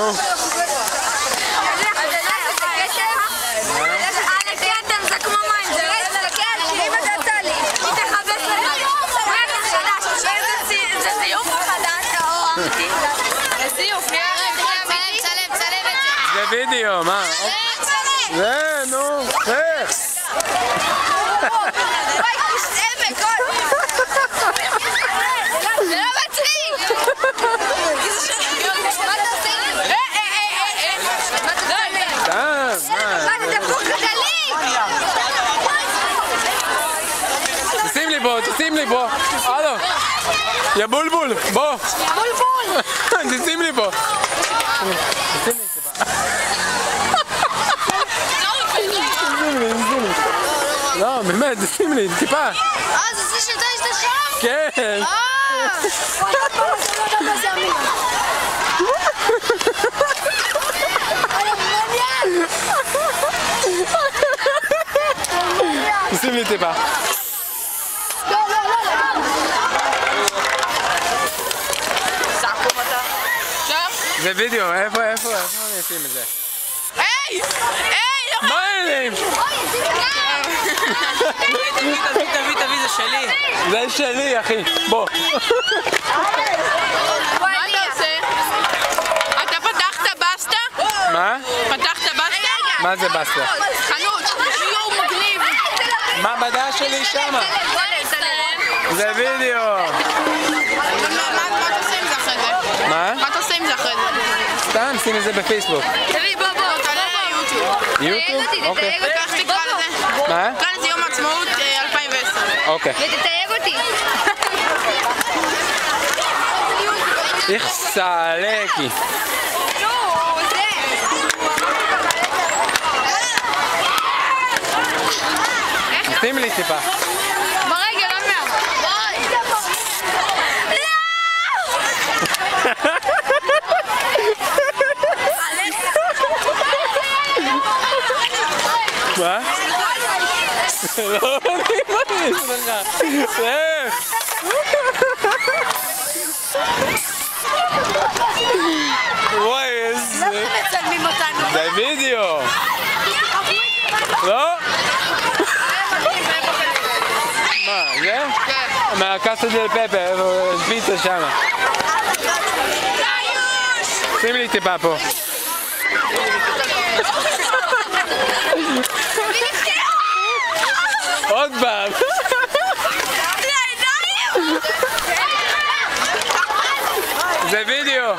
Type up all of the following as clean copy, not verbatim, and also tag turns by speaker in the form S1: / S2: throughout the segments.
S1: נו. זה וידאו, מה? זה, נו, איך?
S2: זה לא מצחיק!
S1: תשים לי בו, תשים לי בו. הלו. יא בולבול, בוא.
S2: בולבול!
S1: תשים לי בו. לא, באמת, תשים לי, טיפה.
S2: זה זה שאתה יש את השם?
S1: כן. תשים לי טיפה. זה וידאו, איפה אני אשים את זה?
S2: היי! היי!
S1: מה אלים?
S3: תביא, זה שלי.
S1: זה שלי, אחי. בוא.
S2: מה אתה עושה? אתה פתחת בסטה?
S1: מה?
S2: פתחת בסטה?
S1: מה זה בסטה?
S2: חנות, שיעור מגניב.
S1: מה בדעה שלי שמה? זה וידאו.
S2: מה אתה עושה עם זה אחרי זה?
S1: מה?
S2: מה אתה עושה עם זה אחרי זה?
S1: סתם, שים את זה בפייסבוק.
S2: תביא, בוא, תעלה ליוטיוב.
S1: יוטיוב? אוקיי.
S2: וכך תקרא לזה.
S1: מה?
S2: תקרא לזה יום העצמאות 2010.
S1: אוקיי.
S2: ותתייג אותי.
S1: איך סלקי. שים לי טיפה.
S2: ברגל, אומר.
S1: מה? לא, אני מרגיש לך. איך? וואי, איזה...
S2: מצלמים אותנו.
S1: זה וידאו. לא? מה, זה? מהקאסה דל פפר, פיצה שמה. שים לי טיפה פה. עוד פעם. זה וידאו.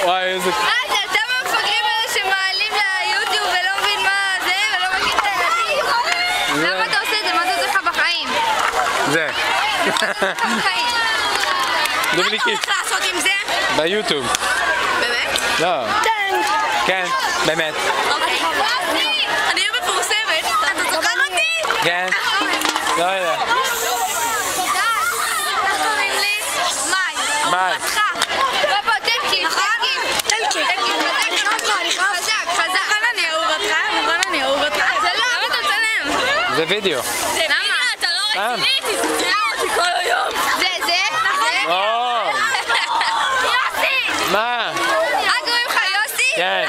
S1: וואי, איזה...
S2: אתה מהמפגרים האלה שמעלים ליוטיוב ולא מבין מה זה ולא מכיר את הילדים. למה אתה עושה את זה? מה זה עושה לך בחיים?
S1: זה.
S2: בחיים. מה אתה הולך לעשות עם זה?
S1: ביוטיוב.
S2: באמת?
S1: לא. כן, באמת.
S2: אוקיי. אני אהיה מפורסמת. אתה זוכר אותי?
S1: כן. לא יודע. מאי. זה וידאו.
S2: למה? אתה לא רציני? תצטרע אותי כל היום. זה?
S1: לא.
S2: יוסי!
S1: מה?
S2: קוראים לך יוסי?
S1: כן.